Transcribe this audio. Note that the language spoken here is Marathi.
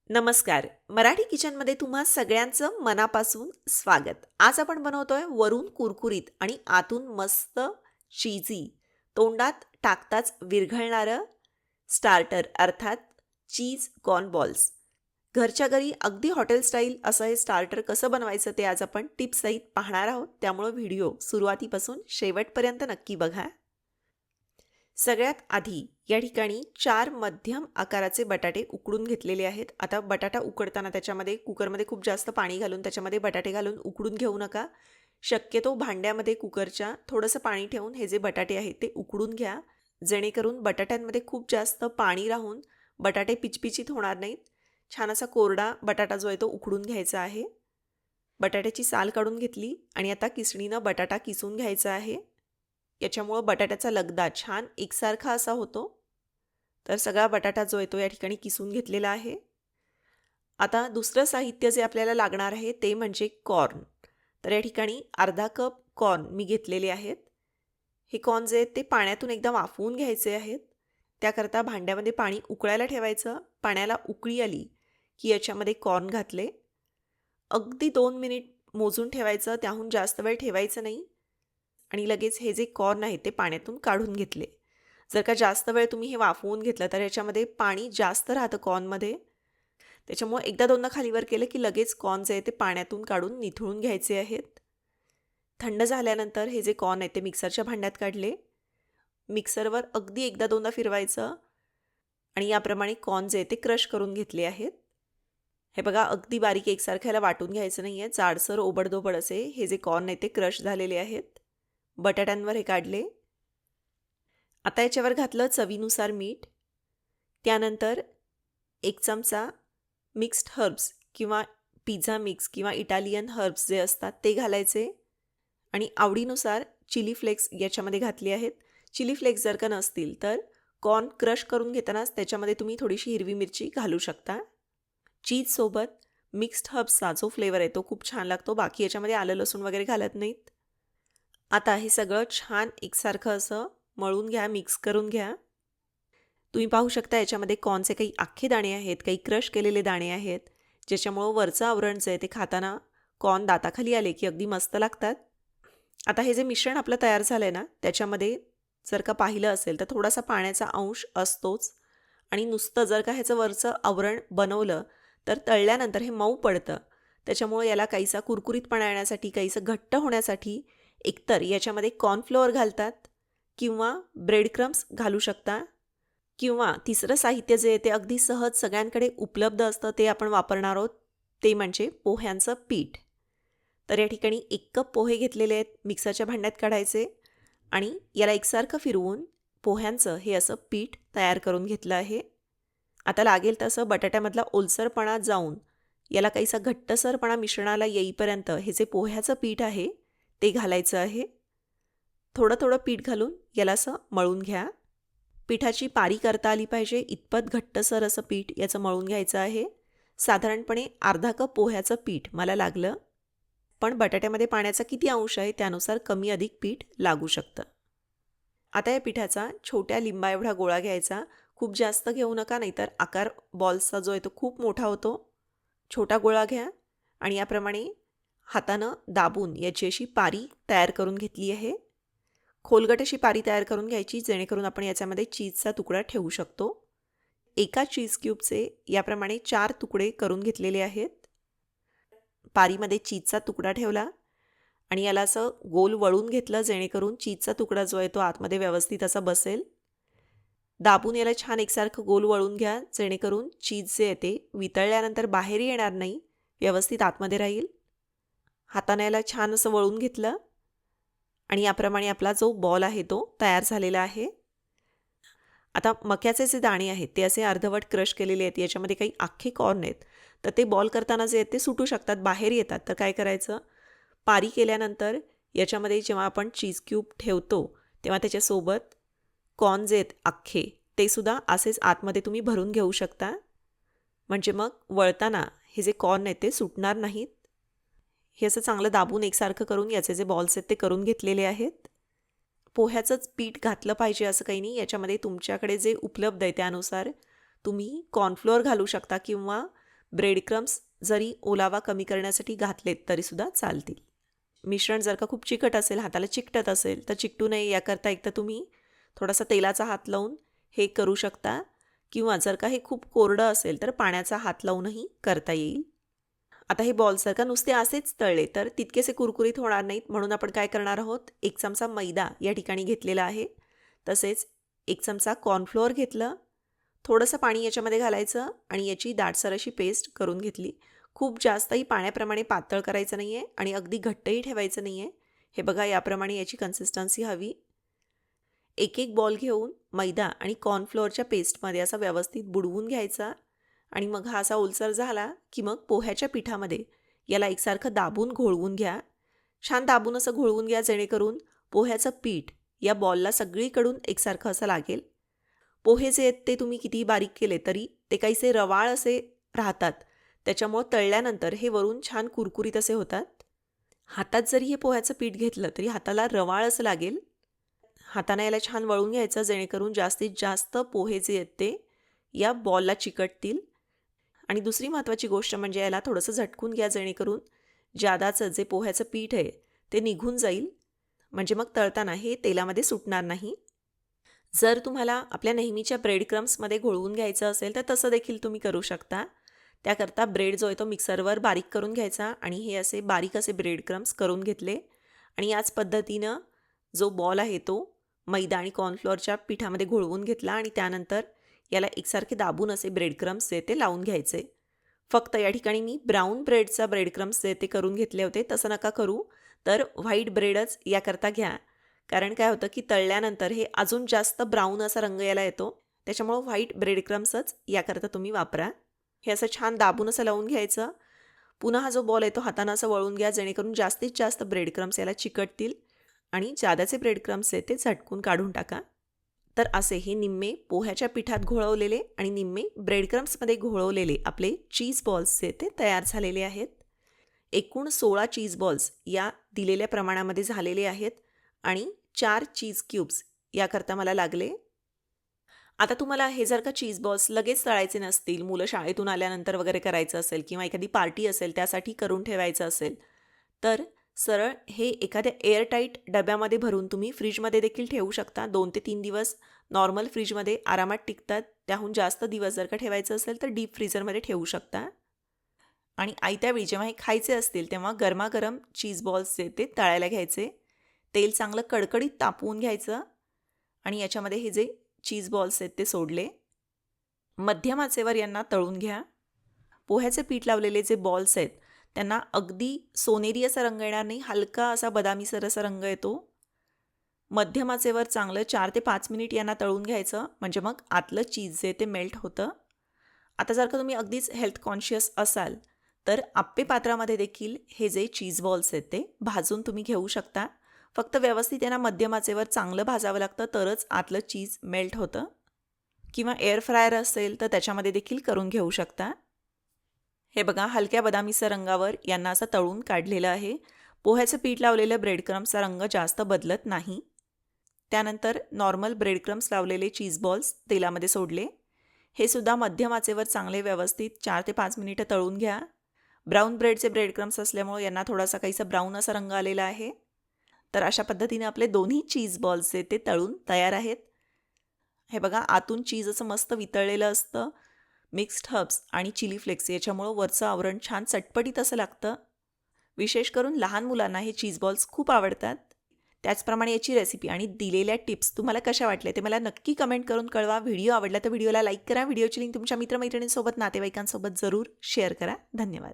नमस्कार. मराठी किचनमध्ये तुम्हा सगळ्यांचं मनापासून स्वागत. आज आपण बनवतोय वरून कुरकुरीत आणि आतून मस्त चीझी, तोंडात टाकताच विरघळणारं स्टार्टर अर्थात चीज कॉर्न बॉल्स. घरच्या घरी अगदी हॉटेल स्टाईल असं हे स्टार्टर कसं बनवायचं ते आज आपण टिप्ससहित पाहणार आहोत. त्यामुळे व्हिडिओ सुरुवातीपासून शेवटपर्यंत नक्की बघा. सगळ्यात आधी या ठिकाणी 4 मध्यम आकाराचे बटाटे उकडून घेतलेले आहेत. आता बटाटा उकडताना त्याच्यामध्ये कुकरमध्ये खूप जास्त पाणी घालून त्याच्यामध्ये बटाटे घालून उकडून घेऊ नका. शक्यतो भांड्यामध्ये कुकरच्या थोडंसं पाणी ठेवून हे जे बटाटे आहेत ते उकडून घ्या, जेणेकरून बटाट्यांमध्ये खूप जास्त पाणी राहून बटाटे पिचपिचीत होणार नाहीत. छान असा कोरडा बटाटा जो आहे तो उकडून घ्यायचा आहे. बटाट्याची साल काढून घेतली आणि आता किसणीनं बटाटा किसून घ्यायचा आहे. याच्यामुळं बटाट्याचा लगदा छान एकसारखा असा होतो. तर सगळा बटाटा जो आहे तो या ठिकाणी किसून घेतलेला आहे. आता दुसरं साहित्य जे आपल्याला लागणार आहे ते म्हणजे कॉर्न. तर या ठिकाणी अर्धा कप कॉर्न मी घेतलेले आहेत. हे कॉर्न जे आहेत ते पाण्यातून एकदा वाफवून घ्यायचे आहेत. त्याकरता भांड्यामध्ये पाणी उकळायला ठेवायचं. पाण्याला उकळी आली की याच्यामध्ये कॉर्न घातले. अगदी 2 मिनिट मोजून ठेवायचं, त्याहून जास्त वेळ ठेवायचं नाही. आणि लगेच हे जे कॉर्न आहे ते पाण्यातून काढून घेतले. जर का जास्त वेळ तुम्ही हे वाफवून घेतलं तर याच्यामध्ये पाणी जास्त राहतं कॉर्नमध्ये. त्याच्यामुळे एकदा दोनदा खालीवर केलं की लगेच कॉर्न जे आहे ते पाण्यातून काढून निथळून घ्यायचे आहेत. थंड झाल्यानंतर हे जे कॉर्न आहे ते मिक्सरच्या भांड्यात काढले. मिक्सरवर अगदी एकदा दोनदा फिरवायचं आणि याप्रमाणे कॉर्न जे आहे ते क्रश करून घेतले आहेत. हे बघा, अगदी बारीक एकसारख्याला वाटून घ्यायचं नाही आहे. जाडसर ओबडधोबड असे हे जे कॉर्न आहे ते क्रश झालेले आहेत. बटाट्यांवर हे काढले. आता याच्यावर घातलं चवीनुसार मीठ. त्यानंतर 1 चमचा मिक्स्ड हर्ब्स किंवा पिझ्झा मिक्स किंवा इटालियन हर्ब्स जे असतात ते घालायचे आणि आवडीनुसार चिली फ्लेक्स याच्यामध्ये घातले आहेत. चिली फ्लेक्स जर का नसतील तर कॉर्न क्रश करून घेतानाच त्याच्यामध्ये तुम्ही थोडीशी हिरवी मिरची घालू शकता. चीजसोबत मिक्स्ड हर्ब्सचा जो फ्लेवर आहे तो खूप छान लागतो. बाकी याच्यामध्ये आलं लसूण वगैरे घालत नाहीत. आता हे सगळं छान एकसारखं असं मळून घ्या, मिक्स करून घ्या. तुम्ही पाहू शकता याच्यामध्ये कॉर्नचे काही अख्खे दाणे आहेत, काही क्रश केलेले दाणे आहेत, ज्याच्यामुळं वरचं आवरण जे आहे ते खाताना कॉर्न दाताखाली आले की अगदी मस्त लागतात. आता हे जे मिश्रण आपलं तयार झालं आहे ना, त्याच्यामध्ये जर का पाहिलं असेल तर थोडासा पाण्याचा अंश असतोच. आणि नुसतं जर का ह्याचं वरचं आवरण बनवलं तर तळल्यानंतर हे मऊ पडतं. त्याच्यामुळे याला काहीसा कुरकुरीतपणा येण्यासाठी, काहीसं घट्ट होण्यासाठी एकतर याच्यामध्ये कॉर्नफ्लोअर घालतात किंवा ब्रेड क्रम्स घालू शकता, किंवा तिसरं साहित्य जे आहे ते अगदी सहज सगळ्यांकडे उपलब्ध असतं ते आपण वापरणार आहोत, ते म्हणजे पोह्यांचं पीठ. तर या ठिकाणी 1 कप पोहे घेतलेले आहेत, मिक्सरच्या भांड्यात काढायचे आणि याला एकसारखं फिरवून पोह्यांचं हे असं पीठ तयार करून घेतलं आहे. आता लागेल तसं बटाट्यामधला ओलसरपणा जाऊन याला काहीसा घट्टसरपणा मिश्रणाला येईपर्यंत हे जे पोह्याचं पीठ आहे ते घालायचं आहे. थोडं थोडं पीठ घालून याला असं मळून घ्या. पिठाची पारी करता आली पाहिजे इतपत घट्टसर असं पीठ याचं मळून घ्यायचं आहे. साधारणपणे अर्धा कप पोह्याचं पीठ मला लागलं, पण बटाट्यामध्ये पाण्याचा किती अंश आहे त्यानुसार कमी अधिक पीठ लागू शकतं. आता या पिठाचा छोट्या लिंबा एवढा गोळा घ्यायचा. खूप जास्त घेऊ नका, नाहीतर आकार बॉल्सचा जो आहे तो खूप मोठा होतो. छोटा गोळा घ्या आणि याप्रमाणे हातानं दाबून याची अशी पारी तयार करून घेतली आहे. खोलगट अशी पारी तयार करून घ्यायची, जेणेकरून आपण याच्यामध्ये चीजचा तुकडा ठेवू शकतो. एका चीज क्यूबचे याप्रमाणे 4 तुकडे करून घेतलेले आहेत. पारीमध्ये चीजचा तुकडा ठेवला आणि याला असं गोल वळून घेतलं, जेणेकरून चीजचा तुकडा जो आहे तो आतमध्ये व्यवस्थित असा बसेल. दाबून याला छान एकसारखं गोल वळून घ्या, जेणेकरून चीज जे आहे ते वितळल्यानंतर बाहेर येणार नाही, व्यवस्थित आतमध्ये राहील. हाताने याला छान असं वळून घेतलं आणि याप्रमाणे आपला जो बॉल आहे तो तयार झालेला आहे. आता मक्याचे जे दाणे आहेत ते असे अर्धवट क्रश केलेले आहेत. याच्यामध्ये काही अख्खे कॉर्न आहेत, तर ते बॉल करताना जे आहेत ते सुटू शकतात, बाहेर येतात. तर काय करायचं, पारी केल्यानंतर याच्यामध्ये जेव्हा आपण चीज क्यूब ठेवतो तेव्हा त्याच्यासोबत कॉर्न जे आहेत अख्खे ते सुद्धा असेच आतमध्ये तुम्ही भरून घेऊ शकता. म्हणजे मग वळताना हे जे कॉर्न आहेत ते सुटणार नाहीत. हे असं चांगलं दाबून एकसारखं करून याचे जे बॉल्स आहेत ते करून घेतलेले आहेत. पोह्याचंच पीठ घातलं पाहिजे असं काही नाही. याच्यामध्ये तुमच्याकडे जे उपलब्ध आहे त्यानुसार तुम्ही कॉर्नफ्लोअर घालू शकता किंवा ब्रेड क्रम्स जरी ओलावा कमी करण्यासाठी घातलेत तरीसुद्धा चालतील. मिश्रण जर का खूप चिकट असेल, हाताला चिकटत असेल तर चिकटू नये याकरता एक तर तुम्ही थोडासा तेलाचा हात लावून हे करू शकता, किंवा जर का हे खूप कोरडं असेल तर पाण्याचा हात लावूनही करता येईल. आता हे बॉल्स जर का नुसते असेच तळले तर तितकेसे कुरकुरीत होणार नाहीत, म्हणून आपण काय करणार आहोत, 1 चमचा मैदा या ठिकाणी घेतलेला आहे, तसेच 1 चमचा कॉर्नफ्लोअर घेतलं, थोडंसं पाणी याच्यामध्ये घालायचं आणि याची दाटसर अशी पेस्ट करून घेतली. खूप जास्तही पाण्याप्रमाणे पातळ करायचं नाही आहे आणि अगदी घट्टही ठेवायचं नाही आहे. हे बघा, याप्रमाणे याची कन्सिस्टन्सी हवी. एक एक बॉल घेऊन मैदा आणि कॉर्नफ्लोअरच्या पेस्टमध्ये असा व्यवस्थित बुडवून घ्यायचा आणि मग हा असा ओलसर झाला की मग पोह्याच्या पिठामध्ये याला एकसारखं दाबून घोळवून घ्या. छान दाबून असं घोळवून घ्या जेणेकरून पोह्याचं पीठ या बॉलला सगळीकडून एकसारखं असं लागेल. पोहे जे आहेत ते तुम्ही कितीही बारीक केले तरी ते काहीसे रवाळ असे राहतात, त्याच्यामुळं तळल्यानंतर हे वरून छान कुरकुरीत असे होतात. हातात जरी हे पोह्याचं पीठ घेतलं तरी हाताला रवाळ असं लागेल. हाताने याला छान वळून घ्यायचं जेणेकरून जास्तीत जास्त पोहे जे आहेत ते या बॉलला चिकटतील. आणि दुसरी महत्त्वाची गोष्ट म्हणजे याला थोडंसं झटकून घ्या जेणेकरून जादाचं जे पोह्याचं पीठ आहे ते निघून जाईल, म्हणजे मग तळताना हे तेलामध्ये सुटणार नाही. जर तुम्हाला आपल्या नेहमीच्या ब्रेड क्रम्समध्ये घोळवून घ्यायचं असेल तर तसं देखील तुम्ही करू शकता. त्याकरता ब्रेड जो आहे तो मिक्सरवर बारीक करून घ्यायचा आणि हे असे बारीक असे ब्रेड क्रम्स करून घेतले आणि याच पद्धतीनं जो बॉल आहे तो मैदा आणि कॉर्नफ्लोअरच्या पिठामध्ये घोळवून घेतला आणि त्यानंतर याला एकसारखे दाबून असे ब्रेड क्रम्स जे ते लावून घ्यायचे. फक्त या ठिकाणी मी ब्राऊन ब्रेडचा ब्रेड क्रम्स जे ते करून घेतले होते, तसं नका करू, तर व्हाईट ब्रेडच याकरता घ्या. कारण काय होतं की तळल्यानंतर हे अजून जास्त ब्राऊन असा रंग यायला येतो, त्याच्यामुळं व्हाईट ब्रेड क्रम्सच याकरता तुम्ही वापरा. हे असं छान दाबून असं लावून घ्यायचं. पुन्हा हा जो बॉल आहे तो हातानं असं वळून घ्या जेणेकरून जास्तीत जास्त ब्रेड क्रम्स याला चिकटतील आणि जादाचे ब्रेड क्रम्स आहेत ते झटकून काढून टाका. तर असे हे निम्मे पोह्याच्या पिठात घोळवलेले आणि निम्मे ब्रेड क्रम्समध्ये घोळवलेले आपले चीज बॉल्स जे ते तयार झालेले आहेत. एकूण 16 चीज बॉल्स या दिलेल्या प्रमाणामध्ये झालेले आहेत आणि 4 चीज क्यूब्स याकरता मला लागले. आता तुम्हाला हे जर का चीज बॉल्स लगेच तळायचे नसतील, मुलं शाळेतून आल्यानंतर वगैरे करायचं असेल किंवा एखादी पार्टी असेल त्यासाठी करून ठेवायचं असेल, तर सरळ हे एखाद्या एअरटाईट डब्यामध्ये भरून तुम्ही फ्रीजमध्ये देखील ठेवू शकता. 2 ते 3 दिवस नॉर्मल फ्रीजमध्ये आरामात टिकतात. त्याहून जास्त दिवस जर का ठेवायचं असेल तर डीप फ्रीझरमध्ये ठेवू शकता. आणि आयत्या वेळी जेव्हा हे खायचे असतील तेव्हा गरमागरम चीज बॉल्स जे ते तळायला घ्यायचे. तेल चांगलं कडकडीत तापवून घ्यायचं आणि याच्यामध्ये हे जे चीज बॉल्स आहेत ते सोडले. मध्यम आचेवर यांना तळून घ्या. पोह्याचे पीठ लावलेले जे बॉल्स आहेत त्यांना अगदी सोनेरी असा रंग येणार नाही, हलका असा बदामीसर असा रंग येतो. मध्यम आचेवर चांगलं 4 ते 5 मिनिट यांना तळून घ्यायचं, म्हणजे मग आतलं चीज जे ते मेल्ट होतं. आता जर का तुम्ही अगदीच हेल्थ कॉन्शियस असाल तर आप्पे पात्रामध्ये देखील हे जे चीज बॉल्स आहेत ते भाजून तुम्ही घेऊ शकता. फक्त व्यवस्थित यांना मध्यम आचेवर चांगलं भाजावं लागतं तरच आतलं चीज मेल्ट होतं. किंवा एअर फ्रायर असेल तर त्याच्यामध्ये देखील करून घेऊ शकता. हे बघा, हलक्या बदामीच्या रंगावर यांना असं तळून काढलेलं आहे. पोह्याचं पीठ लावलेलं ब्रेड क्रम्सचा रंग जास्त बदलत नाही. त्यानंतर नॉर्मल ब्रेड क्रम्स लावलेले चीज बॉल्स तेलामध्ये सोडले. हे सुद्धा मध्यम आचेवर चांगले व्यवस्थित 4 ते 5 मिनिटं तळून घ्या. ब्राऊन ब्रेडचे ब्रेड क्रम्स असल्यामुळे यांना थोडासा काहीसा ब्राऊन असा रंग आलेला आहे. तर अशा पद्धतीने आपले दोन्ही चीज बॉल्स जे ते तळून तयार आहेत. हे बघा, आतून चीज असं मस्त वितळलेलं असतं. मिक्स्ड हर्ब्स आणि चिली फ्लेक्स याच्यामुळं वरचं आवरण छान चटपटीत असं लागतं. विशेष करून लहान मुलांना हे चीज बॉल्स खूप आवडतात. त्याचप्रमाणे याची रेसिपी आणि दिलेल्या टिप्स तुम्हाला कशा वाटल्या ते मला नक्की कमेंट करून कळवा. व्हिडिओ आवडला तर व्हिडिओला लाईक करा. व्हिडिओची लिंक तुमच्या मित्रमैत्रिणींसोबत, नातेवाईकांसोबत जरूर शेअर करा. धन्यवाद.